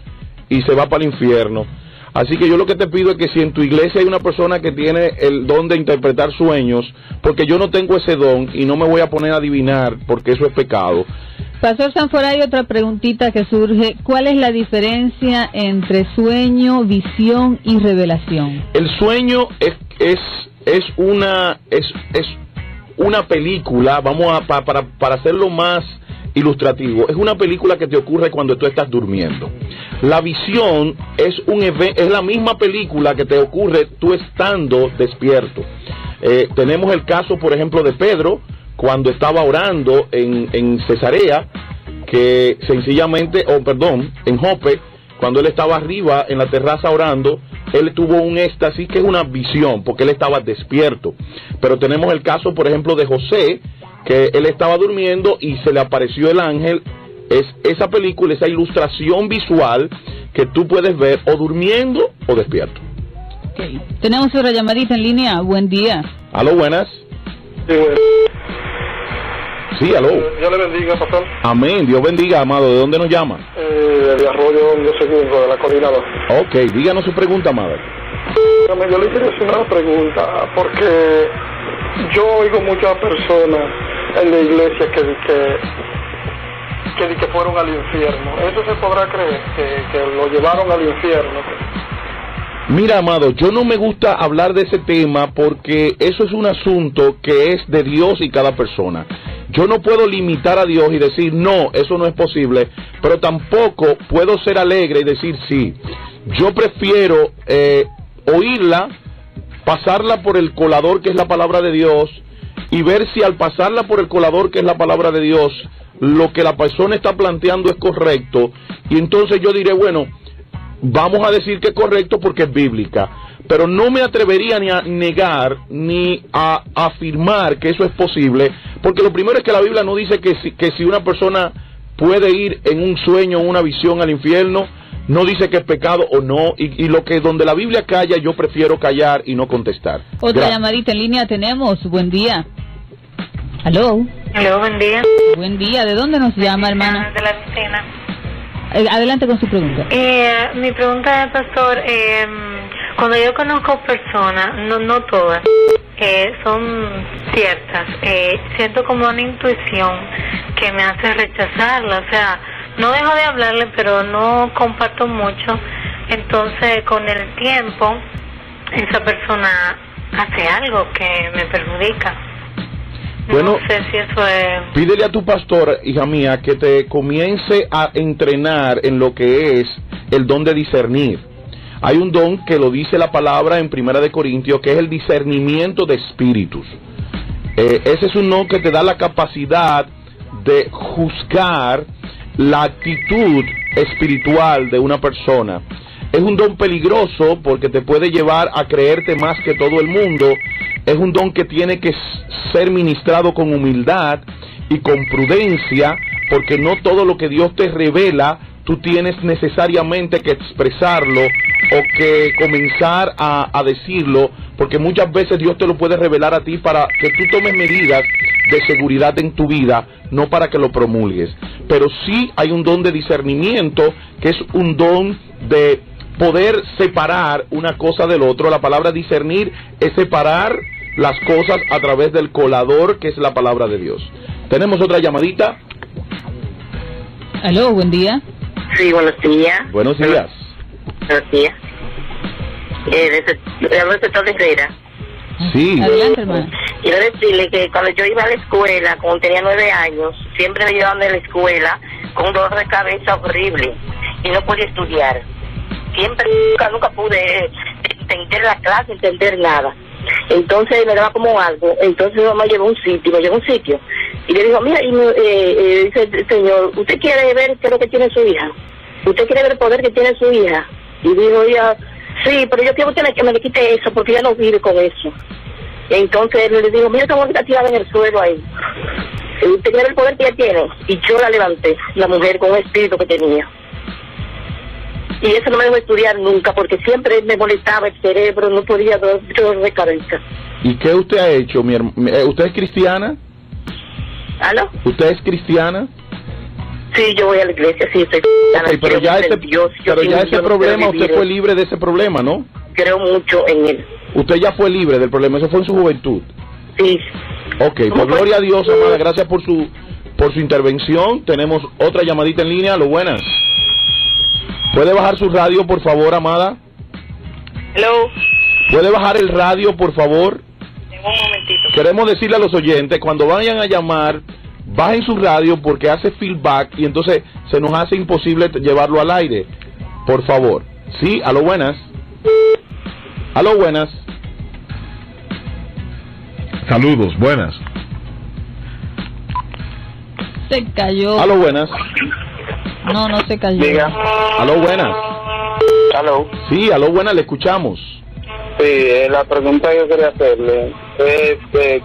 S1: y se va para el infierno. Así que yo lo que te pido es que si en tu iglesia hay una persona que tiene el don de interpretar sueños, porque yo no tengo ese don y no me voy a poner a adivinar porque eso es pecado.
S2: Pastor Sanford, hay otra preguntita que surge. ¿Cuál es la diferencia entre sueño, visión y revelación?
S1: El sueño es una película, para hacerlo más ilustrativo, es una película que te ocurre cuando tú estás durmiendo. La visión es la misma película que te ocurre tú estando despierto. Tenemos el caso, por ejemplo, de Pedro, cuando estaba orando en Cesarea, que sencillamente, en Jope, cuando él estaba arriba en la terraza orando, él tuvo un éxtasis que es una visión, porque él estaba despierto. Pero tenemos el caso, por ejemplo, de José, que él estaba durmiendo y se le apareció el ángel. Es esa película, esa ilustración visual que tú puedes ver o durmiendo o despierto.
S2: Okay. Tenemos otra llamadita en línea. Buen día.
S1: Aló, buenas.
S12: Sí, bueno.
S1: Sí, aló.
S12: Dios le bendiga, pastor.
S1: Amén, Dios bendiga, amado. ¿De dónde nos llama?
S12: De Arroyo Dios Segundo, de la Colina 2.
S1: Ok, díganos su pregunta, amado.
S12: Yo le quería hacer una pregunta, porque yo oigo muchas personas en la iglesia que fueron al infierno. ¿Eso se podrá creer? Que lo llevaron al infierno.
S1: Mira, amado, yo no me gusta hablar de ese tema porque eso es un asunto que es de Dios y cada persona. Yo no puedo limitar a Dios y decir, no, eso no es posible, pero tampoco puedo ser alegre y decir sí. Yo prefiero oírla, pasarla por el colador que es la palabra de Dios y ver si al pasarla por el colador que es la palabra de Dios, lo que la persona está planteando es correcto, y entonces yo diré, bueno, vamos a decir que es correcto porque es bíblica, pero no me atrevería ni a negar ni a afirmar que eso es posible, porque lo primero es que la Biblia no dice que si una persona puede ir en un sueño o una visión al infierno, no dice que es pecado o no, y donde la Biblia calla, yo prefiero callar y no contestar.
S2: Otra llamadita en línea tenemos. Buen día. Aló.
S13: Aló, buen día.
S2: Buen día. ¿De dónde nos llama, hermana?
S13: De la Lucena.
S2: Adelante con su pregunta.
S13: Mi pregunta es, pastor, cuando yo conozco personas, no todas, son ciertas, siento como una intuición que me hace rechazarla, o sea, no dejo de hablarle, pero no comparto mucho. Entonces, con el tiempo, esa persona hace algo que me perjudica.
S1: Bueno,
S13: no sé si eso es...
S1: Pídele a tu pastor, hija mía, que te comience a entrenar en lo que es el don de discernir. Hay un don que lo dice la palabra en 1 Corintios, que es el discernimiento de espíritus. Ese es un don que te da la capacidad de juzgar la actitud espiritual de una persona. Es un don peligroso porque te puede llevar a creerte más que todo el mundo. Es un don que tiene que ser ministrado con humildad y con prudencia, porque no todo lo que Dios te revela tú tienes necesariamente que expresarlo o que comenzar a decirlo, porque muchas veces Dios te lo puede revelar a ti para que tú tomes medidas de seguridad en tu vida, no para que lo promulgues. Pero sí hay un don de discernimiento, que es un don de poder separar una cosa del otro. La palabra discernir es separar las cosas a través del colador, que es la palabra de Dios. Tenemos otra llamadita.
S2: Aló, buen día.
S14: Sí, buenos días.
S1: Buenos días.
S14: Buenos días. Hablo del sector de Herrera.
S1: Sí.
S2: Adelante, hermano.
S14: Quiero decirle que cuando yo iba a la escuela, cuando tenía 9 años, siempre me llevaban de la escuela con un dolor de cabeza horrible y no podía estudiar. Siempre, nunca pude entender la clase, entender nada. Entonces me daba como algo. Entonces mi mamá me llevó a un sitio. Y le dijo, mira, dice el señor, ¿usted quiere ver qué es lo que tiene su hija? ¿Usted quiere ver el poder que tiene su hija? Y dijo ella, sí, pero yo quiero que me le quite eso, porque ella no vive con eso. Entonces él le dijo, mira esa mujer está tirada en el suelo ahí. ¿Usted quiere ver el poder que ella tiene? Y yo la levanté, la mujer, con un espíritu que tenía. Y eso no me dejó estudiar nunca, porque siempre me molestaba el cerebro, no podía dolor de cabeza.
S1: ¿Y qué usted ha hecho? ¿Usted es cristiana?
S14: ¿Aló?
S1: ¿Usted es cristiana?
S14: Sí, yo voy a la iglesia, sí, soy cristiana.
S1: Okay, pero ya ese problema, usted fue libre de ese problema, ¿no?
S14: Creo mucho en él.
S1: Usted ya fue libre del problema, eso fue en su juventud.
S14: Sí.
S1: Ok, pues gloria a Dios, amada, gracias por su intervención. Tenemos otra llamadita en línea. Lo buenas. ¿Puede bajar su radio, por favor, amada?
S9: Hello.
S1: ¿Puede bajar el radio, por favor?
S9: En un momentito.
S1: Queremos decirle a los oyentes, cuando vayan a llamar, bajen su radio porque hace feedback y entonces se nos hace imposible llevarlo al aire. Por favor. Sí, a lo buenas. A lo buenas.
S8: Saludos, buenas.
S2: Se cayó.
S1: A lo buenas.
S2: No se cayó.
S4: Diga.
S1: A lo buenas.
S4: Aló.
S1: Sí, a lo buenas, le escuchamos.
S4: Sí, la pregunta que yo quería hacerle es ¿de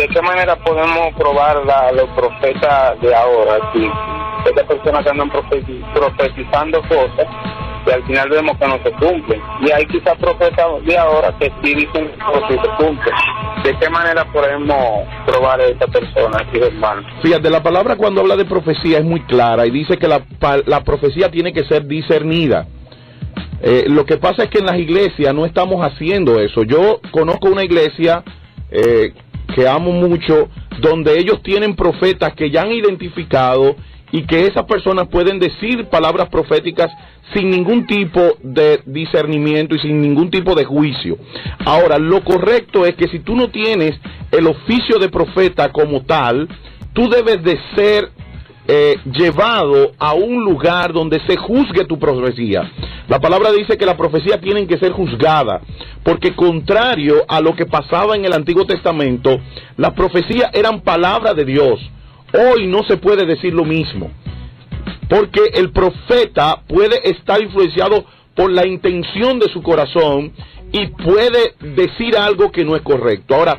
S4: qué manera podemos probar los profetas de ahora? Si estas personas que andan profetizando cosas que al final vemos que no se cumplen. Y hay quizás profetas de ahora que sí dicen que sí se cumplen. ¿De qué manera podemos probar a esta persona, hermano?
S1: Fíjate, la palabra cuando habla de profecía es muy clara y dice que la profecía tiene que ser discernida. Lo que pasa es que en las iglesias no estamos haciendo eso. Yo conozco una iglesia que amo mucho, donde ellos tienen profetas que ya han identificado y que esas personas pueden decir palabras proféticas sin ningún tipo de discernimiento y sin ningún tipo de juicio. Ahora, lo correcto es que si tú no tienes el oficio de profeta como tal, tú debes de ser llevado a un lugar donde se juzgue tu profecía. La palabra dice que la profecía tienen que ser juzgada, porque contrario a lo que pasaba en el Antiguo Testamento, las profecías eran palabra de Dios. Hoy no se puede decir lo mismo, porque el profeta puede estar influenciado por la intención de su corazón y puede decir algo que no es correcto. Ahora,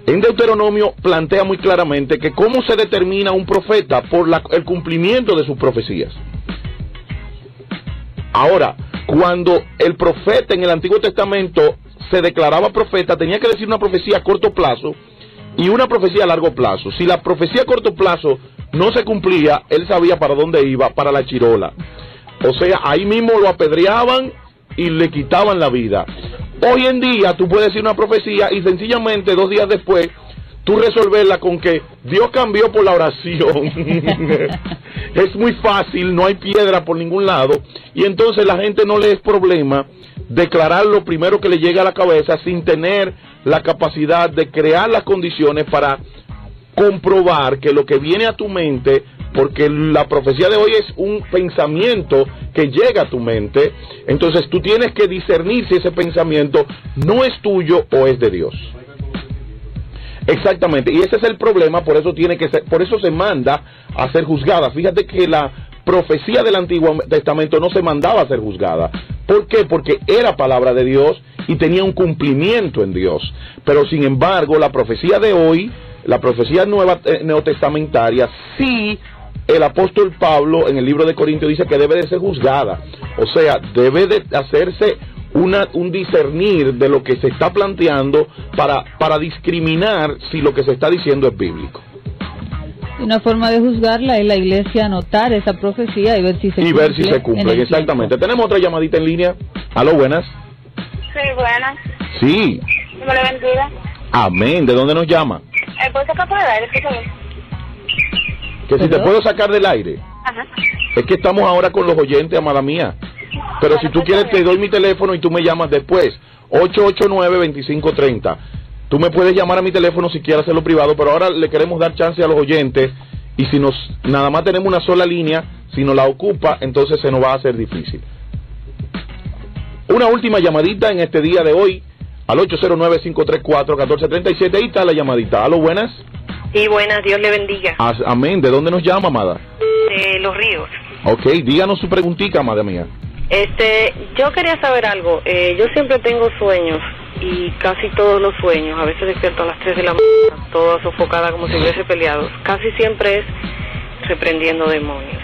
S1: en Deuteronomio plantea muy claramente que cómo se determina un profeta por el cumplimiento de sus profecías. Ahora, cuando el profeta en el Antiguo Testamento se declaraba profeta, tenía que decir una profecía a corto plazo y una profecía a largo plazo. Si la profecía a corto plazo no se cumplía, él sabía para dónde iba, para la chirola. O sea, ahí mismo lo apedreaban y le quitaban la vida. Hoy en día tú puedes decir una profecía y sencillamente 2 días después tú resolverla con que Dios cambió por la oración. Es muy fácil, no hay piedra por ningún lado y entonces la gente no le es problema declarar lo primero que le llega a la cabeza sin tener la capacidad de crear las condiciones para comprobar que lo que viene a tu mente, porque la profecía de hoy es un pensamiento que llega a tu mente, entonces tú tienes que discernir si ese pensamiento no es tuyo o es de Dios. Exactamente, y ese es el problema, por eso se manda a ser juzgada. Fíjate que la profecía del Antiguo Testamento no se mandaba a ser juzgada. ¿Por qué? Porque era palabra de Dios y tenía un cumplimiento en Dios. Pero sin embargo, la profecía de hoy, la profecía neotestamentaria, sí, el apóstol Pablo en el libro de Corintios dice que debe de ser juzgada. O sea, debe de hacerse un discernir de lo que se está planteando para discriminar si lo que se está diciendo es bíblico.
S2: Una forma de juzgarla es la iglesia anotar esa profecía y ver si se cumple.
S1: Exactamente. Tenemos otra llamadita en línea. Aló, buenas.
S7: Sí, buenas.
S1: Sí.
S7: Dios le bendiga.
S1: Amén. ¿De dónde nos llama?
S7: ¿Puedo sacar por el aire?
S1: Que si te puedo sacar del aire.
S7: Ajá.
S1: Es que estamos ahora con los oyentes, amada mía. Pero si tú quieres te doy mi teléfono y tú me llamas después. 889-2530. Tú me puedes llamar a mi teléfono si quieres hacerlo privado, pero ahora le queremos dar chance a los oyentes y si nada más tenemos una sola línea, si nos la ocupa, entonces se nos va a hacer difícil. Una última llamadita en este día de hoy al 809-534-1437. Ahí está la llamadita. ¿Aló, buenas?
S9: Sí, buenas, Dios le bendiga.
S1: Amén. ¿De dónde nos llama, amada?
S9: De Los Ríos.
S1: Ok, díganos su preguntita, amada mía.
S9: Yo quería saber algo. Yo siempre tengo sueños y casi todos los sueños, a veces despierto a las 3 de la mañana, toda sofocada como si hubiese peleado. Casi siempre es reprendiendo demonios.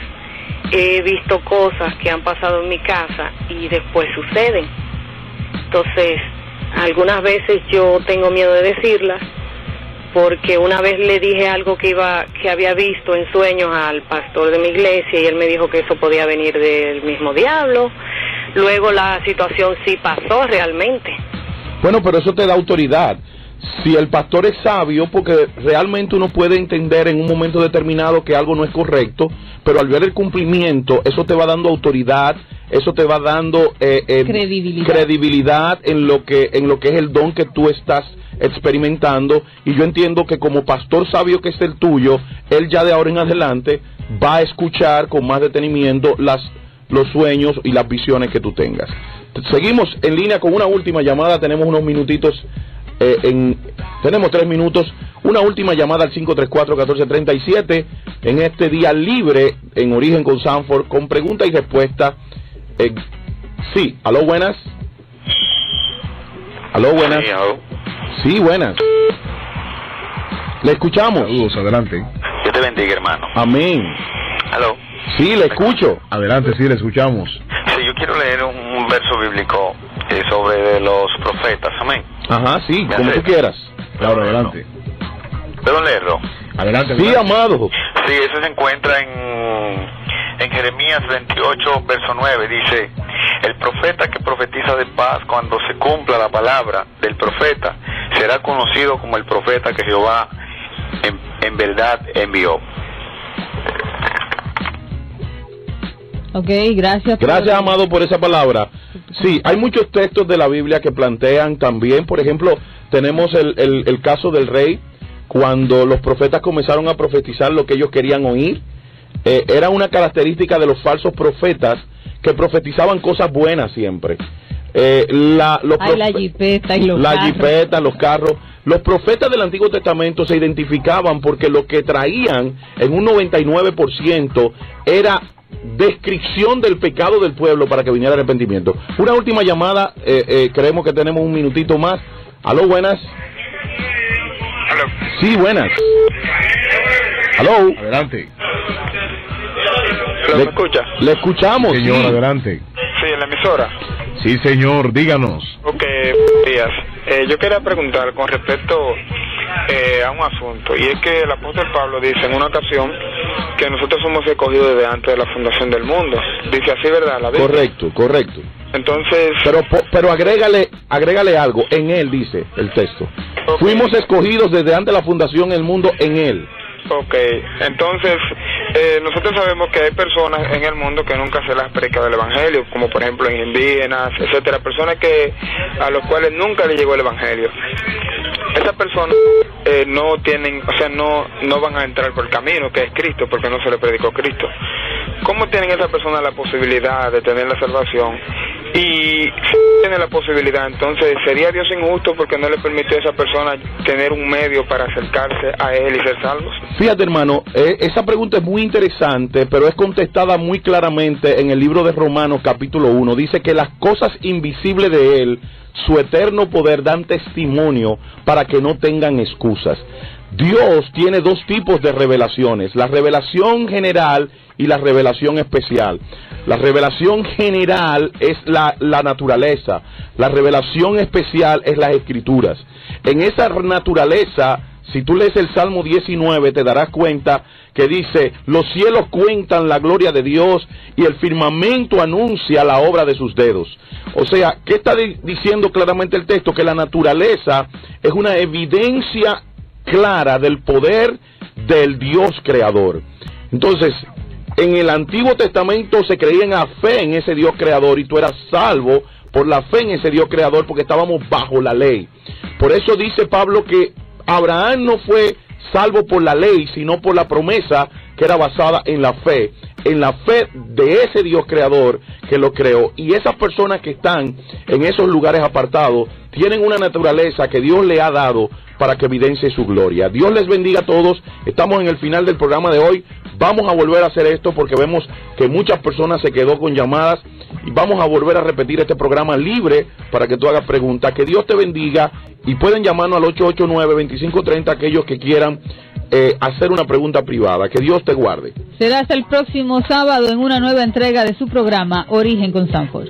S9: He visto cosas que han pasado en mi casa y después suceden. Entonces, algunas veces yo tengo miedo de decirlas porque una vez le dije algo que había visto en sueños al pastor de mi iglesia y él me dijo que eso podía venir del mismo diablo. Luego la situación sí pasó realmente.
S1: Bueno, pero eso te da autoridad. Si el pastor es sabio, porque realmente uno puede entender en un momento determinado que algo no es correcto, pero al ver el cumplimiento, eso te va dando autoridad, eso te va dando credibilidad en lo que es el don que tú estás experimentando. Y yo entiendo que como pastor sabio que es el tuyo, él ya de ahora en adelante va a escuchar con más detenimiento los sueños y las visiones que tú tengas. Seguimos en línea con una última llamada, tenemos unos minutitos. Tenemos 3 minutos. Una última llamada al 534-1437 en este día libre en Origen con Sanford, con pregunta y respuesta. Sí, aló, buenas. Aló, buenas. Sí, buenas. Le escuchamos.
S8: Saludos, adelante.
S15: Dios te bendiga, hermano.
S1: Amén.
S15: Aló.
S1: Sí, le escucho.
S8: Adelante, sí, le escuchamos.
S15: Sí, yo quiero leer un verso bíblico sobre los profetas. Amén.
S1: Ajá, sí, como tú quieras.
S8: Claro, adelante.
S15: ¿Puedo leerlo?
S8: Adelante.
S1: Sí, amado.
S15: Sí, eso se encuentra en Jeremías 28, verso 9. Dice: el profeta que profetiza de paz, cuando se cumpla la palabra del profeta, será conocido como el profeta que Jehová en verdad envió.
S2: Ok, gracias.
S1: Gracias, amado, por esa palabra. Sí, hay muchos textos de la Biblia que plantean también, por ejemplo, tenemos el caso del rey, cuando los profetas comenzaron a profetizar lo que ellos querían oír. Era una característica de los falsos profetas que profetizaban cosas buenas siempre. La jipeta y los carros. Los profetas del Antiguo Testamento se identificaban porque lo que traían en un 99% era descripción del pecado del pueblo para que viniera arrepentimiento. Una última llamada, creemos que tenemos un minutito más. Aló, buenas.
S16: Aló.
S1: Sí, buenas. Aló.
S8: Adelante.
S16: ¿Me escucha?
S1: Le escuchamos.
S8: Sí, señor,
S1: sí.
S8: Adelante.
S16: Sí, en la emisora.
S8: Sí, señor, díganos.
S16: Ok, buenos días. Yo quería preguntar con respecto a un asunto, y es que el apóstol Pablo dice en una ocasión que nosotros somos escogidos desde antes de la fundación del mundo. Dice así, ¿verdad? La Biblia.
S1: Correcto.
S16: Entonces...
S1: Pero agrégale algo. En él dice el texto. Okay. Fuimos escogidos desde antes de la fundación del mundo en él.
S16: Ok, entonces nosotros sabemos que hay personas en el mundo que nunca se les predica del evangelio, como por ejemplo en indígenas, etcétera, personas a los cuales nunca les llegó el evangelio. Esas personas no tienen, o sea, no van a entrar por el camino que es Cristo, porque no se les predicó Cristo. ¿Cómo tienen esas personas la posibilidad de tener la salvación? Y si tiene la posibilidad, entonces ¿sería Dios injusto porque no le permitió a esa persona tener un medio para acercarse a Él y ser salvos?
S1: Fíjate, hermano, esa pregunta es muy interesante, pero es contestada muy claramente en el libro de Romanos capítulo 1. Dice que las cosas invisibles de Él, su eterno poder, dan testimonio para que no tengan excusas. Dios tiene dos tipos de revelaciones: la revelación general y la revelación especial. La revelación general es la naturaleza, la revelación especial es las escrituras. En esa naturaleza, si tú lees el Salmo 19, te darás cuenta que dice: los cielos cuentan la gloria de Dios y el firmamento anuncia la obra de sus dedos. O sea, ¿qué está diciendo claramente el texto? Que la naturaleza es una evidencia clara del poder del Dios creador. Entonces, en el Antiguo Testamento se creía en la fe en ese Dios creador, y tú eras salvo por la fe en ese Dios creador porque estábamos bajo la ley. Por eso dice Pablo que Abraham no fue salvo por la ley, sino por la promesa que era basada en la fe de ese Dios creador que lo creó. Y esas personas que están en esos lugares apartados tienen una naturaleza que Dios le ha dado para que evidencie su gloria. Dios les bendiga a todos. Estamos en el final del programa de hoy. Vamos a volver a hacer esto porque vemos que muchas personas se quedó con llamadas, y vamos a volver a repetir este programa libre para que tú hagas preguntas. Que Dios te bendiga, y pueden llamarnos al 889-2530 aquellos que quieran hacer una pregunta privada. Que Dios te guarde.
S2: Será hasta el próximo sábado en una nueva entrega de su programa Origen con Sanford.